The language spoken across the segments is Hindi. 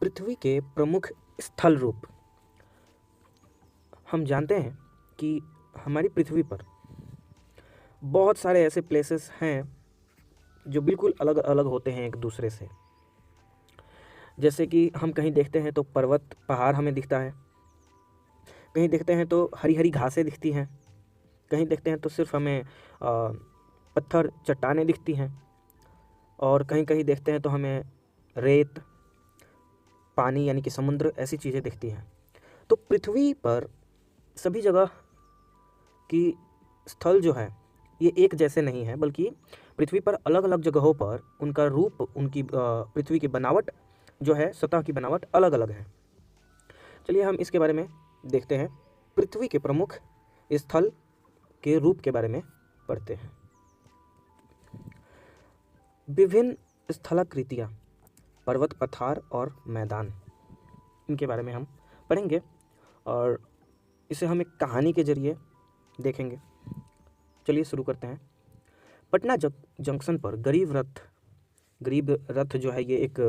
पृथ्वी के प्रमुख स्थल रूप। हम जानते हैं कि हमारी पृथ्वी पर बहुत सारे ऐसे प्लेसेस हैं जो बिल्कुल अलग अलग होते हैं एक दूसरे से। जैसे कि हम कहीं देखते हैं तो पर्वत पहाड़ हमें दिखता है, कहीं देखते हैं तो हरी हरी घासें दिखती हैं, कहीं देखते हैं तो सिर्फ हमें पत्थर चट्टानें दिखती हैं, और कहीं कहीं देखते हैं तो हमें रेत, पानी यानी कि समुद्र, ऐसी चीज़ें दिखती हैं। तो पृथ्वी पर सभी जगह की स्थल जो है ये एक जैसे नहीं है, बल्कि पृथ्वी पर अलग अलग जगहों पर उनका रूप, उनकी पृथ्वी की बनावट जो है, सतह की बनावट अलग अलग है। चलिए हम इसके बारे में देखते हैं, पृथ्वी के प्रमुख स्थल के रूप के बारे में पढ़ते हैं। विभिन्न स्थलाकृतियाँ, पर्वत, पठार और मैदान, इनके बारे में हम पढ़ेंगे और इसे हम एक कहानी के जरिए देखेंगे। चलिए शुरू करते हैं। पटना जंक्शन पर गरीब रथ जो है, ये एक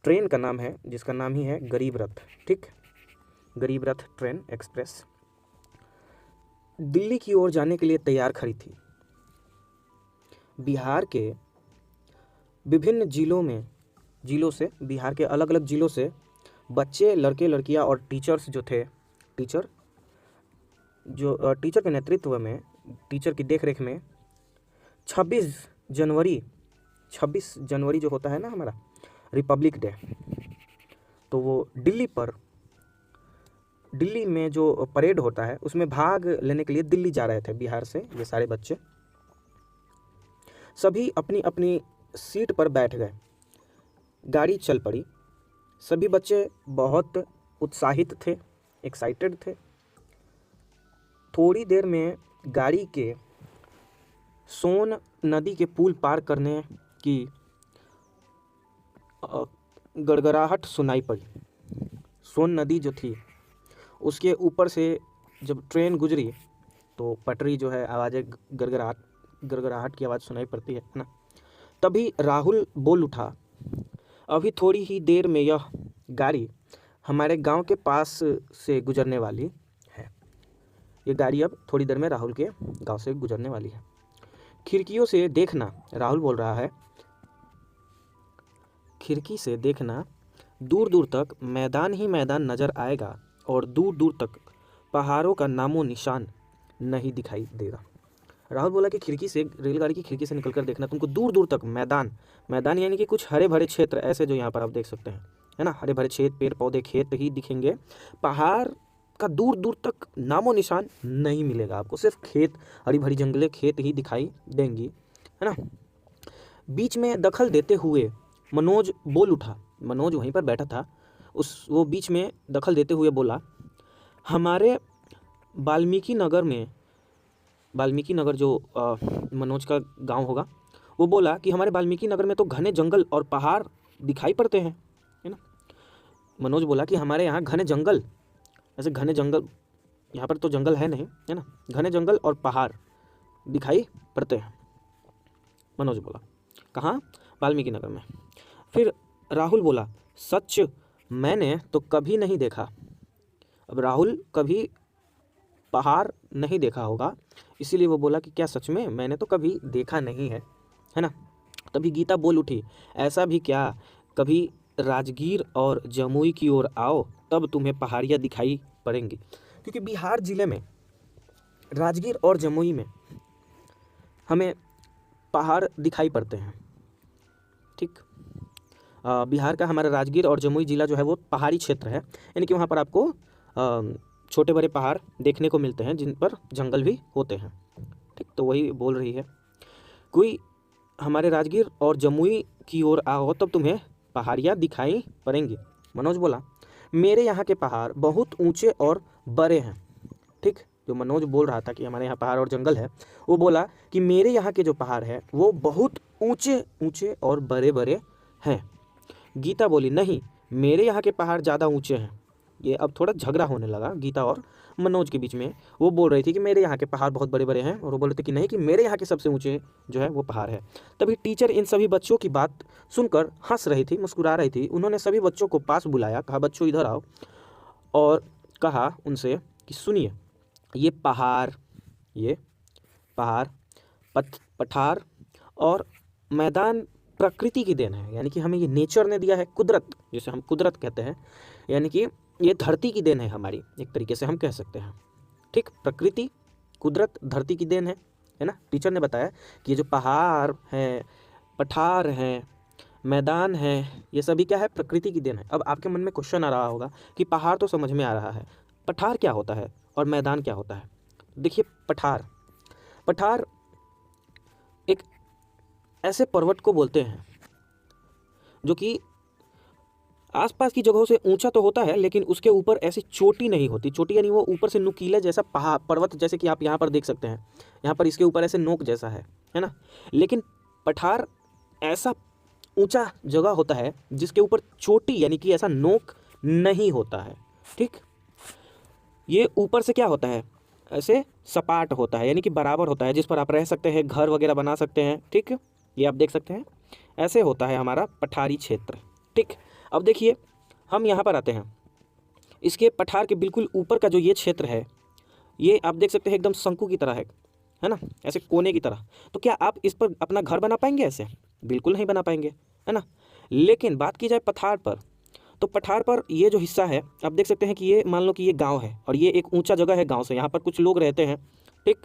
ट्रेन का नाम है जिसका नाम ही है गरीब रथ। ठीक, गरीब रथ ट्रेन एक्सप्रेस दिल्ली की ओर जाने के लिए तैयार खड़ी थी। बिहार के विभिन्न जिलों से, बिहार के अलग अलग जिलों से बच्चे, लड़के लड़कियां और टीचर्स जो थे, टीचर के नेतृत्व में, टीचर की देखरेख में 26 जनवरी जो होता है ना हमारा रिपब्लिक डे, तो वो दिल्ली में जो परेड होता है उसमें भाग लेने के लिए दिल्ली जा रहे थे बिहार से ये सारे बच्चे। सभी अपनी अपनी सीट पर बैठ गए। गाड़ी चल पड़ी। सभी बच्चे बहुत उत्साहित थे, एक्साइटेड थे। थोड़ी देर में गाड़ी के सोन नदी के पुल पार करने की गड़गड़ाहट सुनाई पड़ी। सोन नदी जो थी उसके ऊपर से जब ट्रेन गुजरी तो पटरी जो है, आवाज़ें, गड़गड़ाहट की आवाज़ सुनाई पड़ती है ना। तभी राहुल बोल उठा, अभी थोड़ी ही देर में यह गाड़ी हमारे गांव के पास से गुजरने वाली है। ये गाड़ी अब थोड़ी देर में राहुल के गांव से गुजरने वाली है। खिड़कियों से देखना, राहुल बोल रहा है, खिड़की से देखना, दूर दूर तक मैदान ही मैदान नजर आएगा और दूर दूर तक पहाड़ों का नामो निशान नहीं दिखाई देगा। राहुल बोला कि खिड़की से, रेलगाड़ी की खिड़की से निकलकर देखना, तुमको दूर दूर तक मैदान यानी कि कुछ हरे भरे क्षेत्र, ऐसे जो यहाँ पर आप देख सकते हैं, है ना, हरे भरे क्षेत्र, पेड़ पौधे, खेत ही दिखेंगे। पहाड़ का दूर दूर तक नामो निशान नहीं मिलेगा आपको, सिर्फ खेत, हरी भरी जंगलें, खेत ही दिखाई देंगी, है ना। बीच में दखल देते हुए मनोज बोल उठा। मनोज वहीं पर बैठा था, वो बीच में दखल देते हुए बोला, हमारे वाल्मीकि नगर जो मनोज का गांव होगा, वो बोला कि हमारे वाल्मीकि नगर में तो घने जंगल और पहाड़ दिखाई पड़ते हैं, है ना। मनोज बोला कि हमारे यहाँ घने जंगल, ऐसे घने जंगल, यहाँ पर तो जंगल है नहीं, है ना, घने जंगल और पहाड़ दिखाई पड़ते हैं। मनोज बोला, कहाँ? वाल्मीकि नगर में। फिर राहुल बोला, सच, मैंने तो कभी नहीं देखा। अब राहुल कभी पहाड़ नहीं देखा होगा, इसीलिए वो बोला कि क्या सच में? मैंने तो कभी देखा नहीं है, है ना। तभी गीता बोल उठी, ऐसा भी क्या, कभी राजगीर और जमुई की ओर आओ, तब तुम्हें पहाड़ियाँ दिखाई पड़ेंगी। क्योंकि बिहार जिले में राजगीर और जमुई में हमें पहाड़ दिखाई पड़ते हैं। ठीक, बिहार का हमारा राजगीर और जमुई जिला जो है वो पहाड़ी क्षेत्र है, यानी कि वहाँ पर आपको छोटे बड़े पहाड़ देखने को मिलते हैं जिन पर जंगल भी होते हैं। ठीक, तो वही बोल रही है, कोई हमारे राजगीर और जमुई की ओर आओ तब तुम्हें पहाड़ियाँ दिखाई पड़ेंगी। मनोज बोला, मेरे यहाँ के पहाड़ बहुत ऊंचे और बड़े हैं। ठीक, जो मनोज बोल रहा था कि हमारे यहाँ पहाड़ और जंगल है, वो बोला कि मेरे यहाँ के जो पहाड़ है वो बहुत ऊंचे ऊंचे और बड़े बड़े हैं। गीता बोली, नहीं, मेरे यहाँ के पहाड़ ज़्यादा ऊंचे हैं। ये अब थोड़ा झगड़ा होने लगा गीता और मनोज के बीच में। वो बोल रही थी कि मेरे यहाँ के पहाड़ बहुत बड़े बड़े हैं, और वो बोल रहे थे कि नहीं, कि मेरे यहाँ के सबसे ऊंचे जो है वो पहाड़ है। तभी टीचर इन सभी बच्चों की बात सुनकर हंस रही थी, मुस्कुरा रही थी। उन्होंने सभी बच्चों को पास बुलाया, कहा बच्चों इधर आओ, और कहा उनसे कि सुनिए, ये पहाड़, ये पहाड़, पठार और मैदान प्रकृति की देन है, यानी कि हमें ये नेचर ने दिया है, कुदरत, जिसे हम कुदरत कहते हैं, यानी कि ये धरती की देन है हमारी, एक तरीके से हम कह सकते हैं। ठीक, प्रकृति, कुदरत, धरती की देन है ना। टीचर ने बताया कि ये जो पहाड़ हैं, पठार हैं, मैदान है, ये सभी क्या है, प्रकृति की देन है। अब आपके मन में क्वेश्चन आ रहा होगा कि पहाड़ तो समझ में आ रहा है, पठार क्या होता है और मैदान क्या होता है। देखिए, पठार एक ऐसे पर्वत को बोलते हैं जो कि आसपास की जगहों से ऊंचा तो होता है, लेकिन उसके ऊपर ऐसी चोटी नहीं होती। चोटी यानी वो ऊपर से नुकीला जैसा पहाड़ पर्वत, जैसे कि आप यहाँ पर देख सकते हैं, यहाँ पर इसके ऊपर ऐसे नोक जैसा है ना। लेकिन पठार ऐसा ऊंचा जगह होता है जिसके ऊपर चोटी यानी कि ऐसा नोक नहीं होता है। ठीक, ये ऊपर से क्या होता है, ऐसे सपाट होता है, यानी कि बराबर होता है, जिस पर आप रह सकते हैं, घर वगैरह बना सकते हैं। ठीक, ये आप देख सकते हैं, ऐसे होता है हमारा पठारी क्षेत्र। ठीक, अब देखिए हम यहाँ पर आते हैं, इसके पठार के बिल्कुल ऊपर का जो ये क्षेत्र है, ये आप देख सकते हैं एकदम शंकु की तरह है ना, ऐसे कोने की तरह। तो क्या आप इस पर अपना घर बना पाएंगे ऐसे? बिल्कुल नहीं बना पाएंगे, है ना। लेकिन बात की जाए पठार पर, तो पठार पर ये जो हिस्सा है, आप देख सकते हैं कि ये, मान लो कि ये गांव है और ये एक ऊंचा जगह है गांव से, यहाँ पर कुछ लोग रहते हैं। ठीक,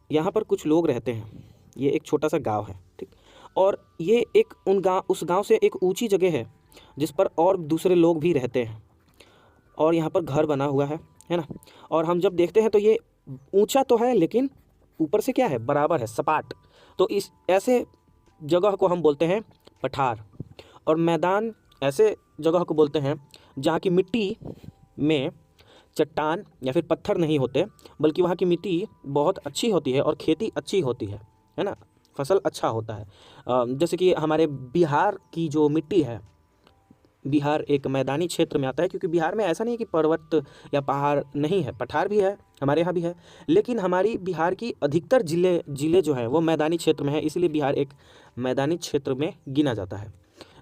यहाँ पर कुछ लोग रहते हैं, ये एक छोटा सा गांव है। ठीक, और ये एक उस गांव से एक ऊंची जगह है जिस पर और दूसरे लोग भी रहते हैं, और यहाँ पर घर बना हुआ है ना। और हम जब देखते हैं तो ये ऊंचा तो है, लेकिन ऊपर से क्या है, बराबर है, सपाट। तो इस ऐसे जगह को हम बोलते हैं पठार। और मैदान ऐसे जगह को बोलते हैं जहाँ की मिट्टी में चट्टान या फिर पत्थर नहीं होते, बल्कि वहाँ की मिट्टी बहुत अच्छी होती है और खेती अच्छी होती है ना, फसल अच्छा होता है। जैसे कि हमारे बिहार की जो मिट्टी है, बिहार एक मैदानी क्षेत्र में आता है, क्योंकि बिहार में ऐसा नहीं है कि पर्वत या पहाड़ नहीं है, पठार भी है, हमारे यहाँ भी है, लेकिन हमारी बिहार की अधिकतर जिले जो हैं वो मैदानी क्षेत्र में है, इसलिए बिहार एक मैदानी क्षेत्र में गिना जाता है।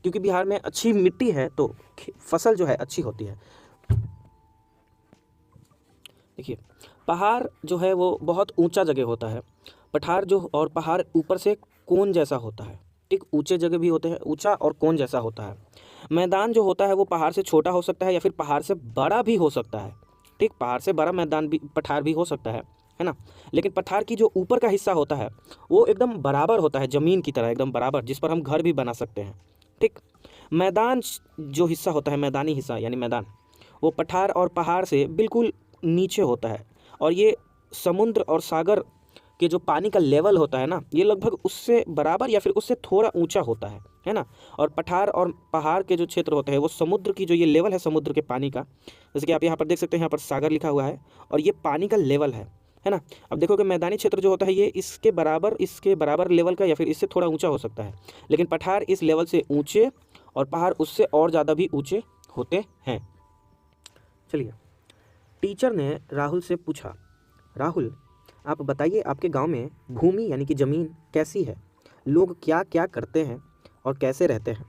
क्योंकि बिहार में अच्छी मिट्टी है तो फसल जो है अच्छी होती है। देखिए, पहाड़ जो है वो बहुत ऊंचा जगह होता है, पठार जो, और पहाड़ ऊपर से कोन जैसा होता है। ठीक, ऊंचे जगह भी होते हैं, ऊंचा और कोन जैसा होता है। मैदान जो होता है वो पहाड़ से छोटा हो सकता है या फिर पहाड़ से बड़ा भी हो सकता है। ठीक, पहाड़ से बड़ा मैदान भी, पठार भी हो सकता है ना। लेकिन पठार की जो ऊपर का हिस्सा होता है वो एकदम बराबर होता है, ज़मीन की तरह एकदम बराबर, जिस पर हम घर भी बना सकते हैं। ठीक, मैदान जो हिस्सा होता है, मैदानी हिस्सा यानी मैदान, वो पठार और पहाड़ से बिल्कुल नीचे होता है, और ये समुद्र और सागर के जो पानी का लेवल होता है ना, ये लगभग उससे बराबर या फिर उससे थोड़ा ऊंचा होता है ना। और पठार और पहाड़ के जो क्षेत्र होते हैं वो समुद्र की जो ये लेवल है समुद्र के पानी का, जैसे कि आप यहाँ पर देख सकते हैं, यहाँ पर सागर लिखा हुआ है और ये पानी का लेवल है ना। अब देखो कि मैदानी क्षेत्र जो होता है ये इसके बराबर लेवल का या फिर इससे थोड़ा ऊंचा हो सकता है, लेकिन पठार इस लेवल से ऊंचे और पहाड़ उससे और ज़्यादा भी ऊंचे होते हैं। चलिए, टीचर ने राहुल से पूछा, राहुल आप बताइए, आपके गांव में भूमि यानी कि ज़मीन कैसी है, लोग क्या क्या करते हैं और कैसे रहते हैं,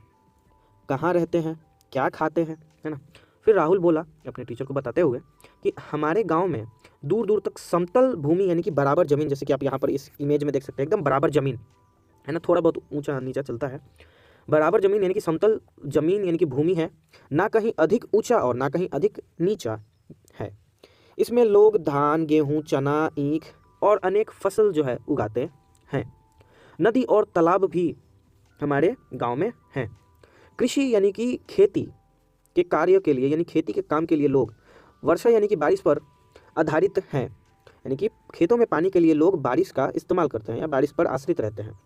कहाँ रहते हैं, क्या खाते हैं, है ना। फिर राहुल बोला अपने टीचर को बताते हुए कि हमारे गांव में दूर दूर तक समतल भूमि यानी कि बराबर ज़मीन, जैसे कि आप यहाँ पर इस इमेज में देख सकते हैं, एकदम बराबर ज़मीन है ना, थोड़ा बहुत ऊंचा नीचा चलता है, बराबर ज़मीन यानी कि समतल ज़मीन यानी कि भूमि है, ना कहीं अधिक ऊंचा और ना कहीं अधिक नीचा है। इसमें लोग धान, गेहूँ, चना, ईख और अनेक फसल जो है उगाते हैं। नदी और तालाब भी हमारे गांव में हैं। कृषि यानी कि खेती के कार्य के लिए यानी खेती के काम के लिए लोग वर्षा यानी कि बारिश पर आधारित हैं, यानी कि खेतों में पानी के लिए लोग बारिश का इस्तेमाल करते हैं या बारिश पर आश्रित रहते हैं।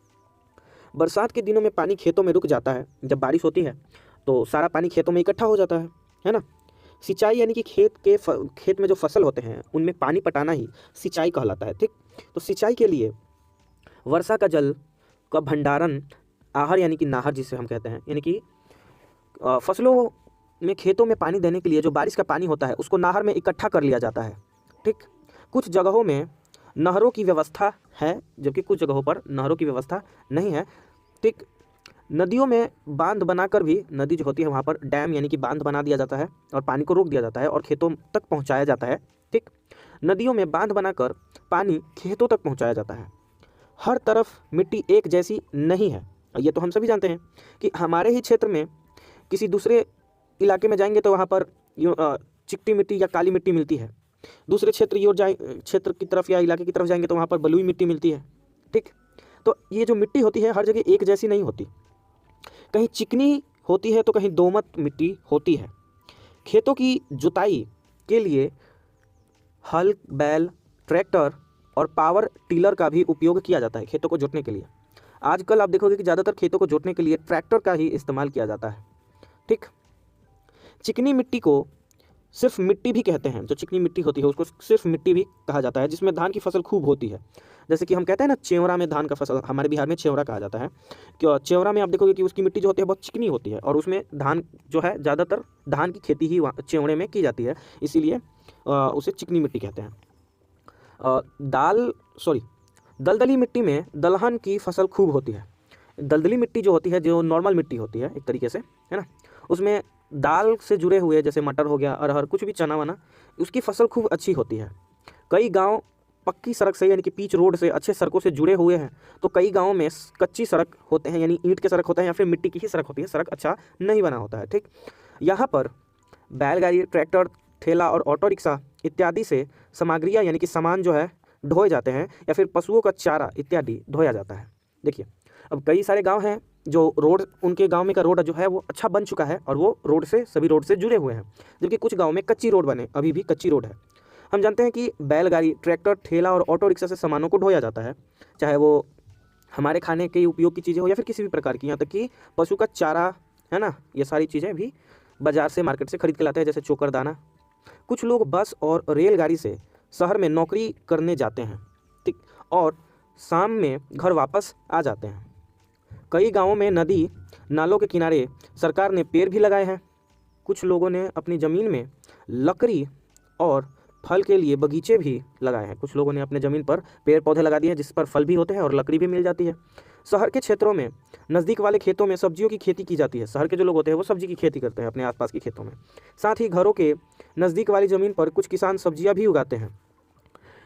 बरसात के दिनों में पानी खेतों में रुक जाता है, जब बारिश होती है तो सारा पानी खेतों में इकट्ठा हो जाता है ना। सिंचाई यानी कि खेत में जो फसल होते हैं उनमें पानी पटाना ही सिंचाई कहलाता है। ठीक, तो सिंचाई के लिए वर्षा का जल का भंडारण, आहर यानी कि नाहर जिसे हम कहते हैं, यानी कि फसलों में खेतों में पानी देने के लिए जो बारिश का पानी होता है उसको नहर में इकट्ठा कर लिया जाता है। ठीक, कुछ जगहों में नहरों की व्यवस्था है जबकि कुछ जगहों पर नहरों की व्यवस्था नहीं है। ठीक, नदियों में बांध बनाकर भी, नदी जो होती है वहाँ पर डैम यानी कि बांध बना दिया जाता है और पानी को रोक दिया जाता है और खेतों तक पहुँचाया जाता है। ठीक, नदियों में बांध बनाकर पानी खेतों तक पहुँचाया जाता है। हर तरफ मिट्टी एक जैसी नहीं है। ये तो हम सभी जानते हैं कि हमारे ही क्षेत्र में किसी दूसरे इलाके में जाएंगे तो वहाँ पर चिकटी मिट्टी या काली मिट्टी मिलती है। दूसरे क्षेत्र की तरफ या इलाके की तरफ जाएंगे तो वहाँ पर बलुई मिट्टी मिलती है। ठीक, तो ये जो मिट्टी होती है हर जगह एक जैसी नहीं होती, कहीं चिकनी होती है तो कहीं दोमट मिट्टी होती है। खेतों की जुताई के लिए हल, बैल, ट्रैक्टर और पावर टिलर का भी उपयोग किया जाता है खेतों को जोतने के लिए। आजकल आप देखोगे कि ज़्यादातर खेतों को जोतने के लिए ट्रैक्टर का ही इस्तेमाल किया जाता है। ठीक, चिकनी मिट्टी को सिर्फ मिट्टी भी कहते हैं। जो चिकनी मिट्टी होती है उसको सिर्फ मिट्टी भी कहा जाता है, जिसमें धान की फसल खूब होती है। जैसे कि हम कहते हैं ना, चेवरा में धान का फसल, हमारे बिहार में चेवरा कहा जाता है। क्यों चेवरा में आप देखोगे कि उसकी मिट्टी जो होती है बहुत चिकनी होती है और उसमें धान जो है, ज़्यादातर धान की खेती ही चेवड़े में की जाती है, इसीलिए उसे चिकनी मिट्टी कहते हैं। दलदली मिट्टी में दलहन की फसल खूब होती है। दलदली मिट्टी जो होती है, जो नॉर्मल मिट्टी होती है एक तरीके से, है ना, उसमें दाल से जुड़े हुए जैसे मटर हो गया, अरहर, कुछ भी चना वना, उसकी फसल खूब अच्छी होती है। कई गांव पक्की सड़क से यानी कि पीच रोड से, अच्छे सड़कों से जुड़े हुए हैं, तो कई गांवों में कच्ची सड़क होते हैं यानी ईंट के सड़क होते हैं या फिर मिट्टी की ही सड़क होती है, सड़क अच्छा नहीं बना होता है। ठीक, यहाँ पर बैलगाड़ी, ट्रैक्टर, ठेला और ऑटो रिक्शा इत्यादि से सामग्रियाँ यानी कि सामान जो है ढोए जाते हैं या फिर पशुओं का चारा इत्यादि ढोया जाता है। देखिए, अब कई सारे गांव हैं जो रोड, उनके गांव में का रोड जो है वो अच्छा बन चुका है और वो सभी रोड से जुड़े हुए हैं, जबकि कुछ गांव में कच्ची रोड बने, अभी भी कच्ची रोड है। हम जानते हैं कि बैलगाड़ी, ट्रैक्टर, ठेला और ऑटो रिक्शा से सामानों को ढोया जाता है, चाहे वो हमारे खाने के उपयोग की चीज़ें हो या फिर किसी भी प्रकार की, यहाँ तक कि पशु का चारा, है ना, ये सारी चीज़ें भी बाज़ार से, मार्केट से खरीद के लाते हैं, जैसे चोकर दाना। कुछ लोग बस और रेलगाड़ी से शहर में नौकरी करने जाते हैं, ठीक, और शाम में घर वापस आ जाते हैं। कई गांवों में नदी नालों के किनारे सरकार ने पेड़ भी लगाए हैं। कुछ लोगों ने अपनी ज़मीन में लकड़ी और फल के लिए बगीचे भी लगाए हैं। कुछ लोगों ने अपने ज़मीन पर पेड़ पौधे लगा दिए हैं जिस पर फल भी होते हैं और लकड़ी भी मिल जाती है। शहर के क्षेत्रों में नज़दीक वाले खेतों में सब्जियों की खेती की जाती है। शहर के जो लोग होते हैं वो सब्जी की खेती करते हैं अपने आसपास के खेतों में। साथ ही घरों के नज़दीक वाली ज़मीन पर कुछ किसान सब्जियां भी उगाते हैं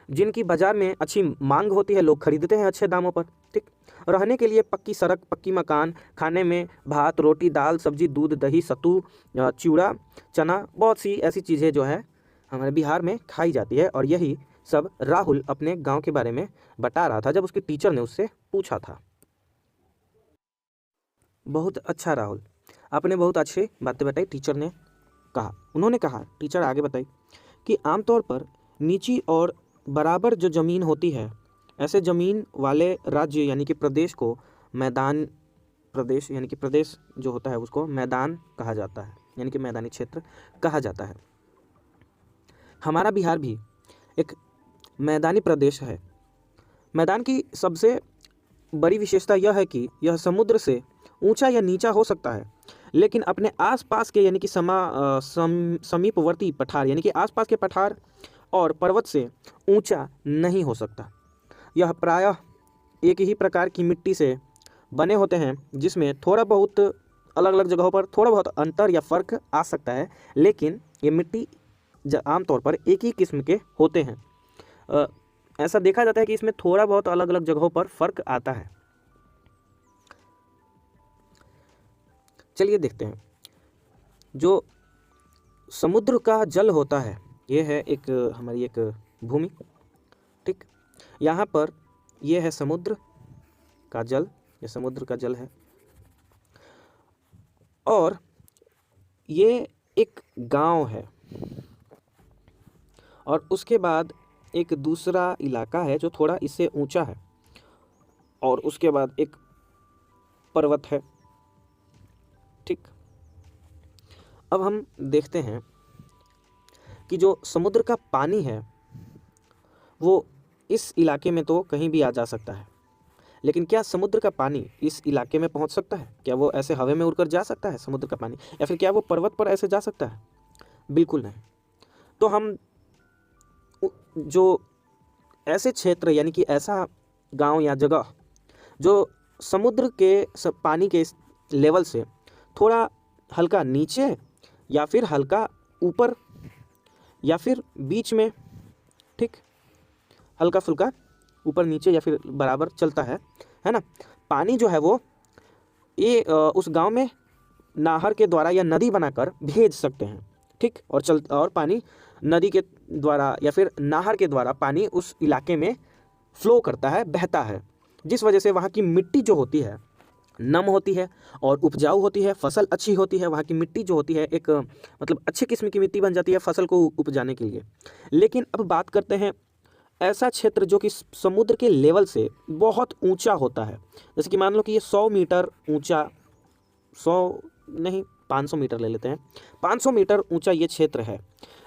जिनकी बाज़ार में अच्छी मांग होती है, लोग खरीदते हैं अच्छे दामों पर। ठीक, रहने के लिए पक्की सड़क, पक्की मकान, खाने में भात, रोटी, दाल, सब्जी, दूध, दही, सत्तू, चिवड़ा, चना, बहुत सी ऐसी चीज़ें जो है हमारे बिहार में खाई जाती है। और यही सब राहुल अपने गांव के बारे में बता रहा था जब उसके टीचर ने उससे पूछा था। बहुत अच्छा राहुल, आपने बहुत अच्छी बातें बताई। टीचर ने कहा, उन्होंने कहा, टीचर आगे बताई कि आमतौर पर नीची और बराबर जो ज़मीन होती है, ऐसे ज़मीन वाले राज्य यानी कि प्रदेश को मैदान प्रदेश यानी कि प्रदेश जो होता है उसको मैदान कहा जाता है, यानी कि मैदानी क्षेत्र कहा जाता है। हमारा बिहार भी एक मैदानी प्रदेश है। मैदान की सबसे बड़ी विशेषता यह है कि यह समुद्र से ऊंचा या नीचा हो सकता है, लेकिन अपने आसपास के यानी कि समीपवर्ती पठार यानी कि आसपास के पठार और पर्वत से ऊंचा नहीं हो सकता। यह प्रायः एक ही प्रकार की मिट्टी से बने होते हैं, जिसमें थोड़ा बहुत अलग अलग जगहों पर थोड़ा बहुत अंतर या फ़र्क आ सकता है, लेकिन ये मिट्टी आमतौर पर एक ही किस्म के होते हैं। ऐसा देखा जाता है कि इसमें थोड़ा बहुत अलग अलग जगहों पर फ़र्क आता है। चलिए देखते हैं, जो समुद्र का जल होता है, ये है एक हमारी एक भूमि। ठीक, यहाँ पर ये है समुद्र का जल, ये समुद्र का जल है, और ये एक गांव है, और उसके बाद एक दूसरा इलाका है जो थोड़ा इससे ऊंचा है, और उसके बाद एक पर्वत है। ठीक, अब हम देखते हैं कि जो समुद्र का पानी है वो इस इलाके में तो कहीं भी आ जा सकता है, लेकिन क्या समुद्र का पानी इस इलाके में पहुंच सकता है? क्या वो ऐसे हवा में उड़कर जा सकता है समुद्र का पानी, या फिर क्या वो पर्वत पर ऐसे जा सकता है? बिल्कुल नहीं। तो हम जो ऐसे क्षेत्र यानी कि ऐसा गांव या जगह जो समुद्र के पानी के लेवल से थोड़ा हल्का नीचे या फिर हल्का ऊपर या फिर बीच में, ठीक, हल्का फुल्का ऊपर नीचे या फिर बराबर चलता है ना, पानी जो है वो ये उस गांव में नहर के द्वारा या नदी बनाकर भेज सकते हैं, ठीक, और पानी नदी के द्वारा या फिर नहर के द्वारा पानी उस इलाके में फ्लो करता है, बहता है, जिस वजह से वहाँ की मिट्टी जो होती है नम होती है और उपजाऊ होती है, फसल अच्छी होती है। वहाँ की मिट्टी जो होती है एक मतलब अच्छे किस्म की मिट्टी बन जाती है फसल को उपजाने के लिए। लेकिन अब बात करते हैं ऐसा क्षेत्र जो कि समुद्र के लेवल से बहुत ऊंचा होता है, जैसे कि मान लो कि ये 100 मीटर ऊंचा, 100 नहीं 500 मीटर ले लेते हैं, 500 मीटर ऊंचा ये क्षेत्र है।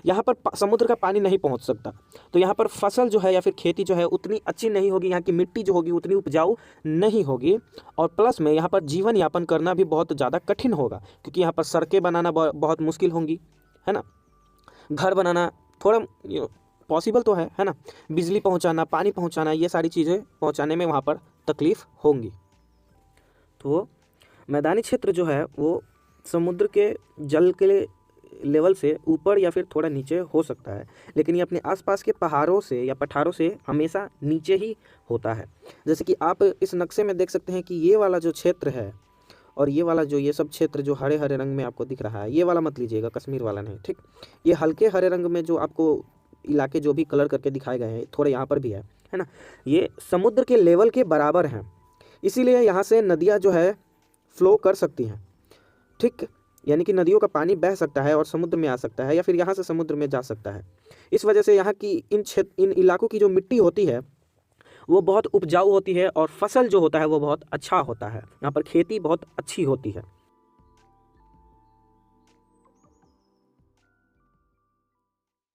यहाँ पर समुद्र का पानी नहीं पहुँच सकता, तो यहाँ पर फसल जो है या फिर खेती जो है उतनी अच्छी नहीं होगी, यहाँ की मिट्टी जो होगी उतनी उपजाऊ नहीं होगी, और प्लस में यहाँ पर जीवन यापन करना भी बहुत ज़्यादा कठिन होगा, क्योंकि यहाँ पर सड़कें बनाना बहुत मुश्किल होंगी, है ना, घर बनाना थोड़ा पॉसिबल तो है ना, बिजली पहुँचाना, पानी पहुँचाना, ये सारी चीज़ें पहुँचाने में वहाँ पर तकलीफ़ होंगी। तो मैदानी क्षेत्र जो है वो समुद्र के जल के लेवल से ऊपर या फिर थोड़ा नीचे हो सकता है, लेकिन ये अपने आसपास के पहाड़ों से या पठारों से हमेशा नीचे ही होता है। जैसे कि आप इस नक्शे में देख सकते हैं कि ये वाला जो क्षेत्र है और ये वाला जो ये सब क्षेत्र जो हरे हरे रंग में आपको दिख रहा है, ये वाला मत लीजिएगा, कश्मीर वाला नहीं, ठीक। ये हल्के हरे रंग में जो आपको इलाके जो भी कलर करके दिखाए गए हैं, थोड़े यहाँ पर भी है ना, ये समुद्र के लेवल के बराबर हैं, इसीलिए यहाँ से नदियाँ जो है फ्लो कर सकती हैं, ठीक, यानी कि नदियों का पानी बह सकता है और समुद्र में आ सकता है या फिर यहाँ से समुद्र में जा सकता है। इस वजह से यहाँ की इन इलाकों की जो मिट्टी होती है वो बहुत उपजाऊ होती है और फसल जो होता है वो बहुत अच्छा होता है, यहाँ पर खेती बहुत अच्छी होती है।